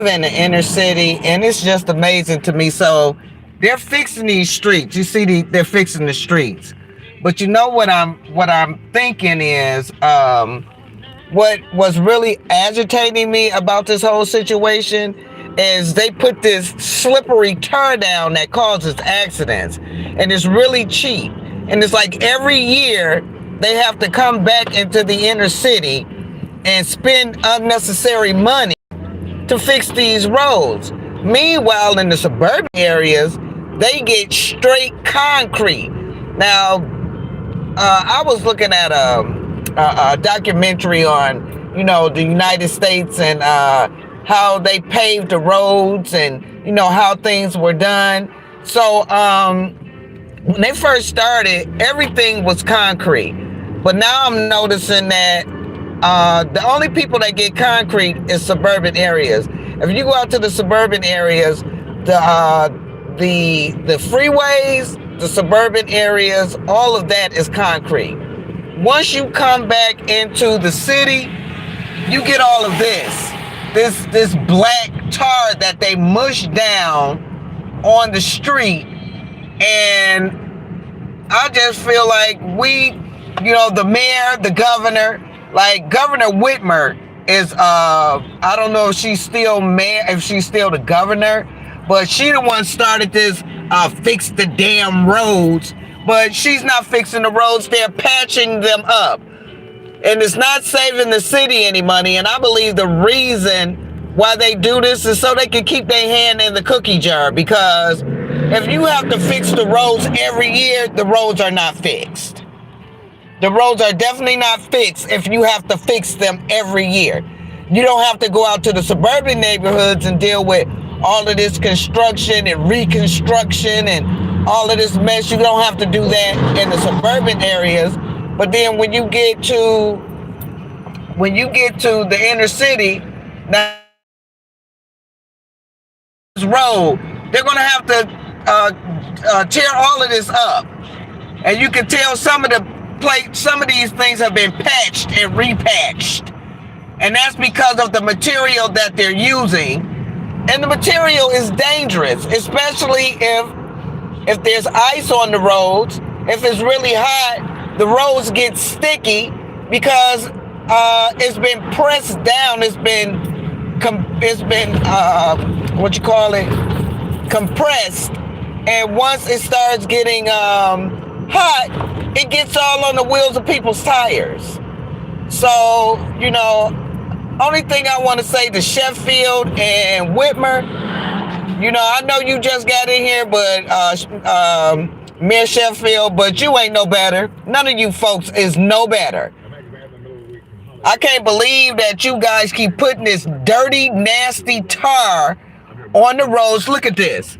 in the inner city, and it's just amazing to me. So they're fixing these streets. You see, they're fixing the streets. But you know what I'm thinking is, what was really agitating me about this whole situation is they put this slippery turn down that causes accidents, and it's really cheap. And it's like every year they have to come back into the inner city and spend unnecessary money to fix these roads. Meanwhile, in the suburban areas, they get straight concrete. Now, I was looking at a documentary on, the United States and how they paved the roads and, how things were done. So, when they first started, everything was concrete. But now I'm noticing that the only people that get concrete is suburban areas. If you go out to the suburban areas, the freeways, the suburban areas, all of that is concrete. Once you come back into the city, you get all of this black tar that they mush down on the street. And I just feel like the mayor, the governor, like Governor Whitmer is, I don't know if she's still mayor, if she's still the governor, but she the one started this, fix the damn roads, but she's not fixing the roads, they're patching them up. And it's not saving the city any money, and I believe the reason why they do this is so they can keep their hand in the cookie jar, because if you have to fix the roads every year, the roads are not fixed. The roads are definitely not fixed if you have to fix them every year. You don't have to go out to the suburban neighborhoods and deal with all of this construction and reconstruction and all of this mess. You don't have to do that in the suburban areas. But then when you get to the inner city, now this road, they're gonna have to tear all of this up, and you can tell some of these things have been patched and repatched, and that's because of the material that they're using. And the material is dangerous, especially if there's ice on the roads. If it's really hot, the roads get sticky because it's been pressed down. It's been compressed. And once it starts getting hot, it gets all on the wheels of people's tires. So, only thing I want to say to Sheffield and Whitmer, I know you just got in here, but Mayor Sheffield, but you ain't no better. None of you folks is no better. I can't believe that you guys keep putting this dirty, nasty tar on the roads. Look at this.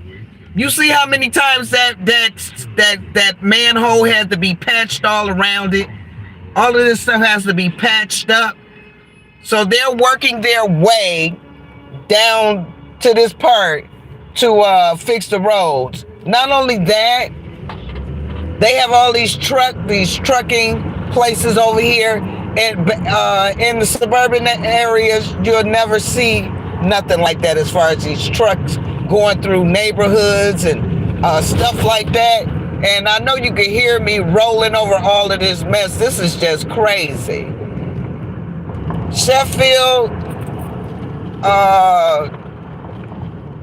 You see how many times that manhole had to be patched all around it? All of this stuff has to be patched up. So they're working their way down to this part to fix the roads. Not only that, they have all these trucking places over here, and in the suburban areas, you'll never see nothing like that as far as these trucks going through neighborhoods and stuff like that. And I know you can hear me rolling over all of this mess. This is just crazy. Sheffield,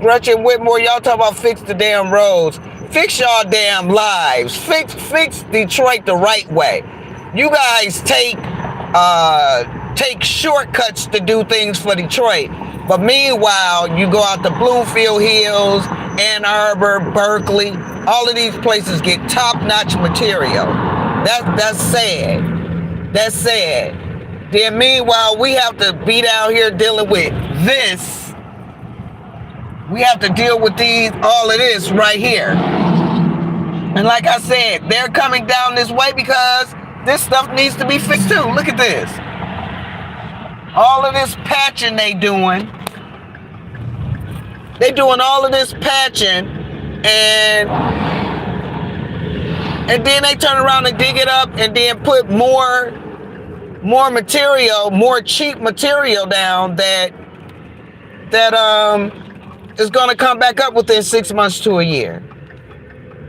Gretchen Whitmore, y'all talk about fix the damn roads. Fix y'all damn lives. Fix Detroit the right way. You guys take shortcuts to do things for Detroit. But meanwhile, you go out to Bloomfield Hills, Ann Arbor, Berkeley, all of these places get top-notch material. That's sad. That's sad. Then meanwhile, we have to be down here dealing with this. We have to deal with all of this right here. And like I said, they're coming down this way because this stuff needs to be fixed too. Look at this. All of this patching they doing. They doing all of this patching, and then they turn around and dig it up and then put more material, more cheap material down that that is going to come back up within 6 months to a year.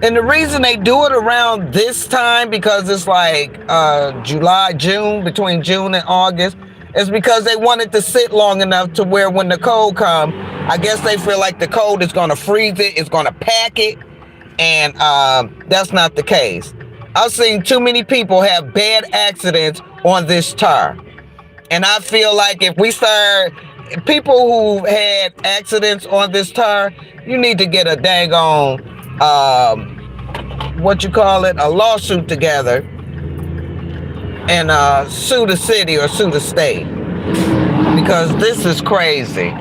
And the reason they do it around this time, because it's like July, June, between June and August, is because they want it to sit long enough to where when the cold comes, I guess they feel like the cold is going to freeze it, it's going to pack it, and that's not the case. I've seen too many people have bad accidents on this tar. And I feel like if we start, people who had accidents on this tar, you need to get a dang on, a lawsuit together and sue the city or sue the state. Because this is crazy.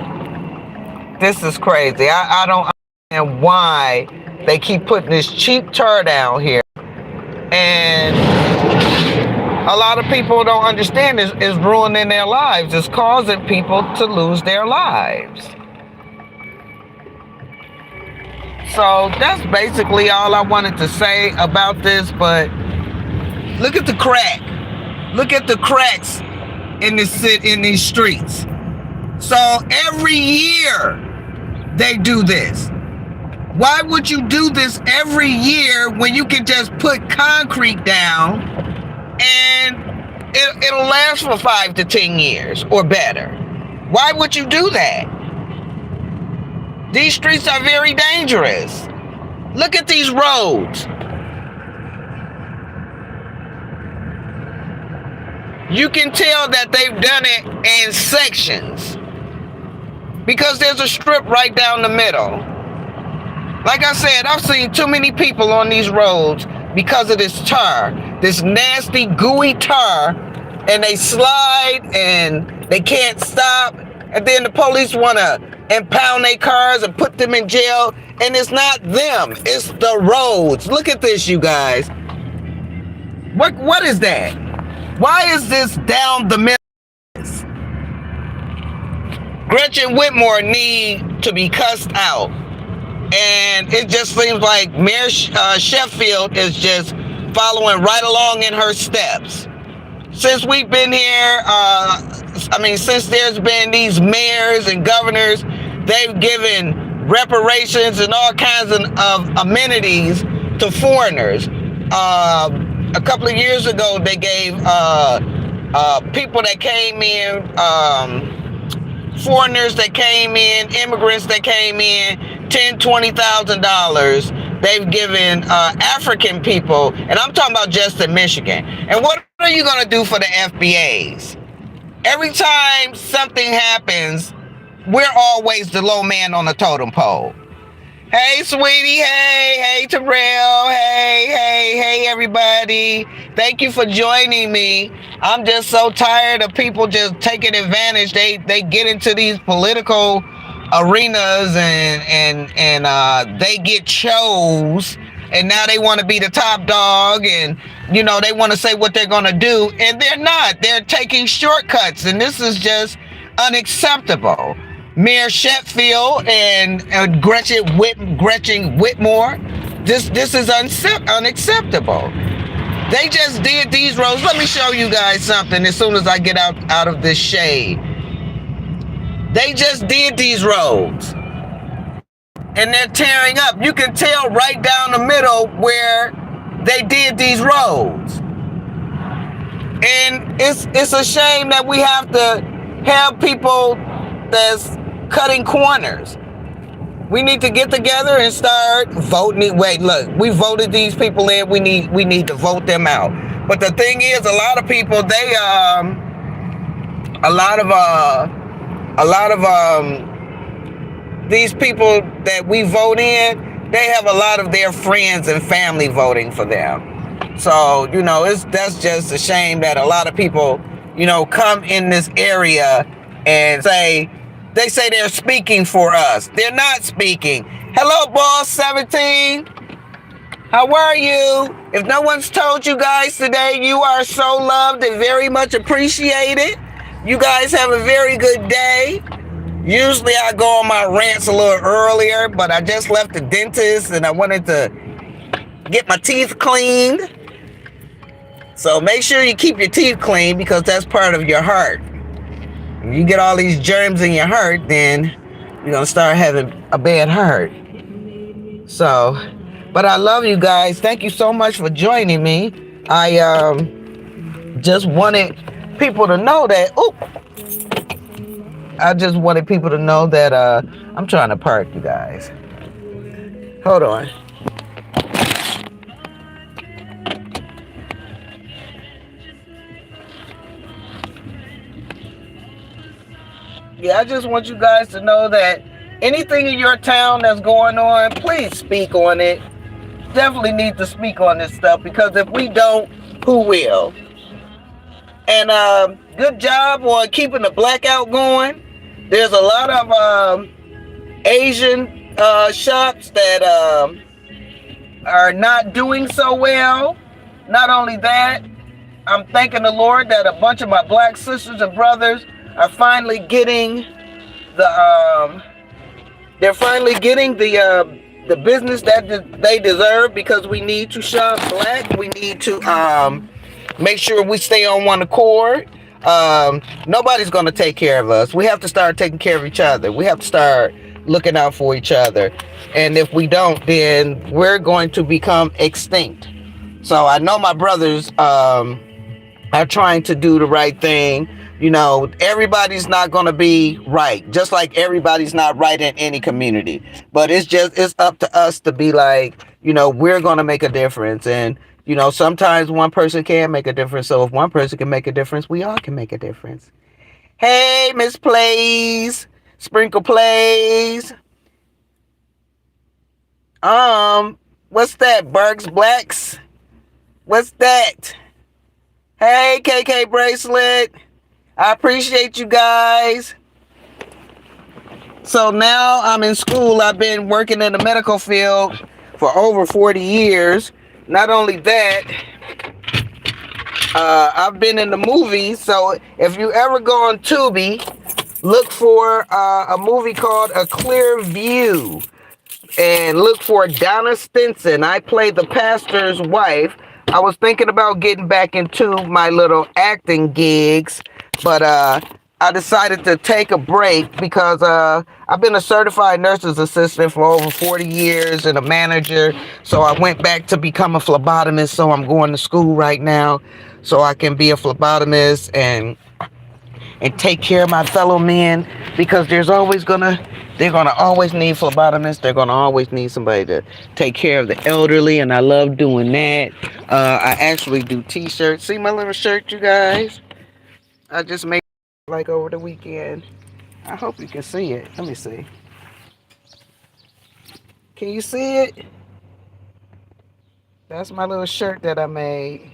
This is crazy. I don't understand why they keep putting this cheap tar down here. And a lot of people don't understand it's ruining their lives. It's causing people to lose their lives. So that's basically all I wanted to say about this. But look at the crack. Look at the cracks in these streets. So every year they do this. Why would you do this every year when you can just put concrete down and it'll last for 5 to 10 years or better? Why would you do that? These streets are very dangerous. Look at these roads. You can tell that they've done it in sections because there's a strip right down the middle. Like I said, I've seen too many people on these roads because of this tar, this nasty, gooey tar, and they slide and they can't stop. And then the police want to impound their cars and put them in jail. And it's not them, it's the roads. Look at this, you guys. What is that? Why is this down the middle? Gretchen Whitmore need to be cussed out. And it just seems like Mayor Sheffield is just following right along in her steps. Since we've been here, since there's been these mayors and governors, they've given reparations and all kinds of amenities to foreigners. A couple of years ago, they gave people that came in, foreigners that came in, immigrants that came in, $10,000-$20,000. They've given African people, and I'm talking about just in Michigan. And what are you going to do for the FBAs? Every time something happens, we're always the low man on the totem pole. Hey, sweetie. Hey, Terrell. Hey, everybody. Thank you for joining me. I'm just so tired of people just taking advantage. They get into these political arenas and they get chose, and now they want to be the top dog, and they want to say what they're going to do, and they're not. They're taking shortcuts, and this is just unacceptable. Mayor Sheffield and Gretchen Whitmore, this is unacceptable. They just did these roads. Let me show you guys something as soon as I get out of this shade. They just did these roads, and they're tearing up. You can tell right down the middle where they did these roads. And it's a shame that we have to have people that's cutting corners. We need to get together and start voting. Wait, look, we voted these people in. We need to vote them out. But the thing is, a lot of people, these people that we vote in, they have a lot of their friends and family voting for them. So, that's just a shame that a lot of people, come in this area and they say they're speaking for us. They're not speaking. Hello, Boss 17. How are you? If no one's told you guys today, you are so loved and very much appreciated. You guys have a very good day. Usually I go on my rants a little earlier, but I just left the dentist and I wanted to get my teeth cleaned. So make sure you keep your teeth clean because that's part of your heart. If you get all these germs in your heart, then you're gonna start having a bad heart. So, but I love you guys. Thank you so much for joining me. I just wanted people to know that. Oh, I just wanted people to know that I'm trying to park, you guys. Hold on. Yeah, I just want you guys to know that anything in your town that's going on, please speak on it. Definitely need to speak on this stuff, because if we don't, who will? And good job on keeping the blackout going. There's a lot of Asian shops that are not doing so well. Not only that, I'm thanking the Lord that a bunch of my black sisters and brothers are finally getting they're finally getting the business that they deserve, because we need to shop black. We need to make sure we stay on one accord. Nobody's going to take care of us. We have to start taking care of each other. We have to start looking out for each other. And if we don't, then we're going to become extinct. So I know my brothers are trying to do the right thing. You know, everybody's not going to be right, just like everybody's not right in any community. But it's up to us to be like, you know, we're going to make a difference. And, you know, sometimes one person can't make a difference. So if one person can make a difference, we all can make a difference. Hey, Miss Plays, Sprinkle Plays. What's that, Bergs Blacks? What's that? Hey, KK Bracelet. I appreciate you guys. So now I'm in school. I've been working in the medical field for over 40 years. Not only that, I've been in the movies. So if you ever go on Tubi, look for a movie called A Clear View. And look for Donna Stinson. I play the pastor's wife. I was thinking about getting back into my little acting gigs, but I decided to take a break because I've been a certified nurse's assistant for over 40 years and a manager. So I went back to become a phlebotomist. So I'm going to school right now so I can be a phlebotomist and take care of my fellow men, because they're gonna always need phlebotomists. They're gonna always need somebody to take care of the elderly, and I love doing that. I actually do t-shirts. See my little shirt, you guys? I just made it like over the weekend. I hope you can see it. Let me see. Can you see it? That's my little shirt that I made.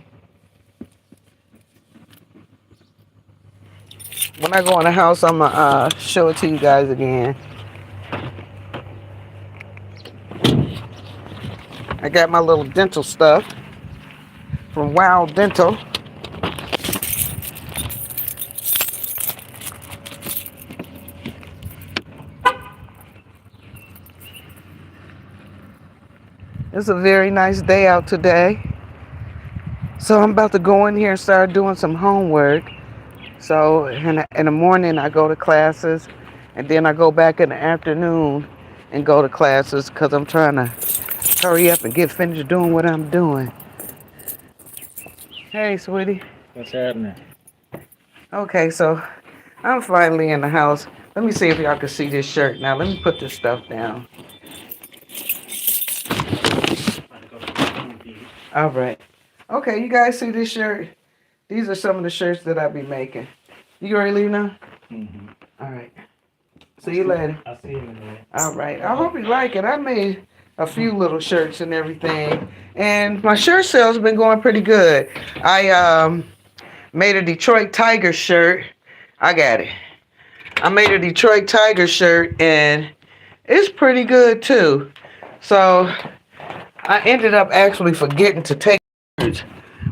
When I go in the house, I'm gonna show it to you guys again. I got my little dental stuff from Wild Dental. It's a very nice day out today. So I'm about to go in here and start doing some homework. So in the morning I go to classes, and then I go back in the afternoon and go to classes, because I'm trying to hurry up and get finished doing what I'm doing. Hey, sweetie. What's happening? Okay, so I'm finally in the house. Let me see if y'all can see this shirt. Now, let me put this stuff down. All right. Okay, you guys see this shirt? These are some of the shirts that I'll be making. You ready to leave now? Mm-hmm. All right. See you later. I'll see you in a minute. All right. I hope you like it. I made a few little shirts and everything. And my shirt sales been going pretty good. I made a Detroit Tigers shirt. I got it. I made a Detroit Tigers shirt, and it's pretty good too. So I ended up actually forgetting to take cards,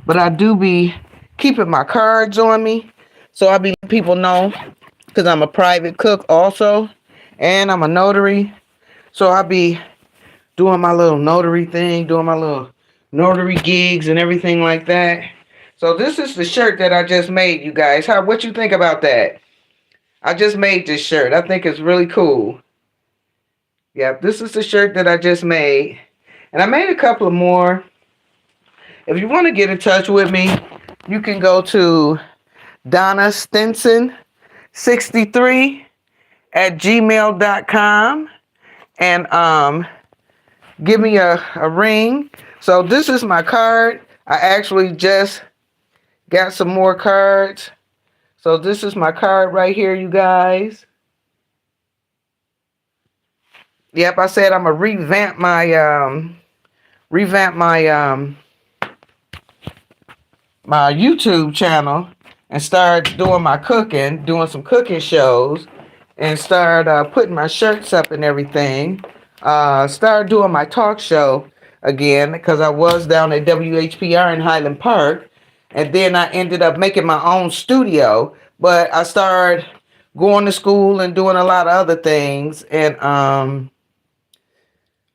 but I do be keeping my cards on me. So I be letting people know, because I'm a private cook also, and I'm a notary. So I be doing my little notary thing, doing my little notary gigs and everything like that. So this is the shirt that I just made, you guys. What you think about that? I just made this shirt. I think it's really cool. Yep, this is the shirt that I just made. And I made a couple of more. If you want to get in touch with me, you can go to Donna Stinson 63 at gmail.com and give me a ring. So this is my card. I actually just got some more cards. So this is my card right here, you guys. Yep, I said I'm gonna revamp my YouTube channel and start doing my cooking, doing some cooking shows, and start putting my shirts up and everything. Start doing my talk show again because I was down at WHPR in Highland Park, and then I ended up making my own studio. But I started going to school and doing a lot of other things, and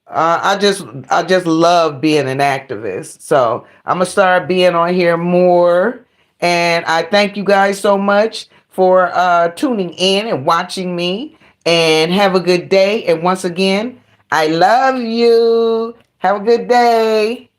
I just love being an activist. So I'm gonna start being on here more. And I thank you guys so much for tuning in and watching me. And have a good day. And once again, I love you. Have a good day.